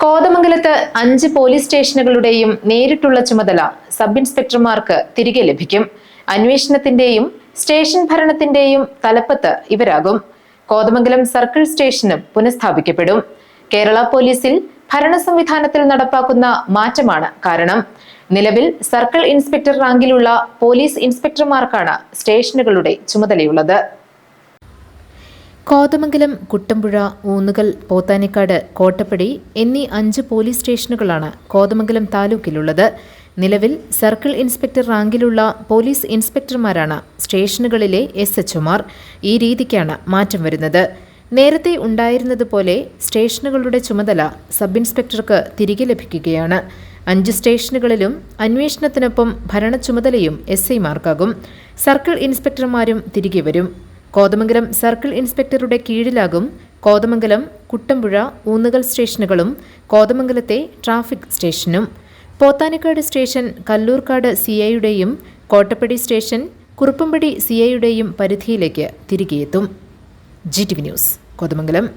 കോതമംഗലത്ത് 5 പോലീസ് സ്റ്റേഷനുകളുടെയും നേരിട്ടുള്ള ചുമതല സബ് ഇൻസ്പെക്ടർമാർക്ക് തിരികെ ലഭിക്കും. അന്വേഷണത്തിന്റെയും സ്റ്റേഷൻ ഭരണത്തിന്റെയും തലപ്പത്ത് ഇവരാകും. കോതമംഗലം സർക്കിൾ സ്റ്റേഷനും പുനഃസ്ഥാപിക്കപ്പെടും. കേരള പോലീസിൽ ഭരണ സംവിധാനത്തിൽ നടപ്പാക്കുന്ന മാറ്റമാണ് കാരണം. നിലവിൽ സർക്കിൾ ഇൻസ്പെക്ടർ റാങ്കിലുള്ള പോലീസ് ഇൻസ്പെക്ടർമാർക്കാണ് സ്റ്റേഷനുകളുടെ ചുമതലയുള്ളത്. കോതമംഗലം, കുട്ടമ്പുഴ, ഊന്നുകൽ, പോത്താനിക്കാട്, കോട്ടപ്പടി എന്നീ 5 പോലീസ് സ്റ്റേഷനുകളാണ് കോതമംഗലം താലൂക്കിലുള്ളത്. നിലവിൽ സർക്കിൾ ഇൻസ്പെക്ടർ റാങ്കിലുള്ള പോലീസ് ഇൻസ്പെക്ടർമാരാണ് സ്റ്റേഷനുകളിലെ SHOമാർ. ഈ രീതിക്കാണ് മാറ്റം വരുന്നത്. നേരത്തെ ഉണ്ടായിരുന്നതുപോലെ സ്റ്റേഷനുകളുടെ ചുമതല സബ് ഇൻസ്പെക്ടർക്ക് തിരികെ ലഭിക്കുകയാണ്. 5 സ്റ്റേഷനുകളിലും അന്വേഷണത്തിനൊപ്പം ഭരണ ചുമതലയും SIമാർക്കാകും. സർക്കിൾ ഇൻസ്പെക്ടർമാരും തിരികെ വരും. കോതമംഗലം സർക്കിൾ ഇൻസ്പെക്ടറുടെ കീഴിലാകും കോതമംഗലം, കുട്ടമ്പുഴ, ഊന്നുകൽ സ്റ്റേഷനുകളും കോതമംഗലത്തെ ട്രാഫിക് സ്റ്റേഷനും. പോത്താനിക്കാട് സ്റ്റേഷൻ കല്ലൂർക്കാട് CIയുടെയും കോട്ടപ്പടി സ്റ്റേഷൻ കുറുപ്പമ്പടി CIയുടെയും പരിധിയിലേക്ക് തിരികെയെത്തും. GTV news, Kothamangalam.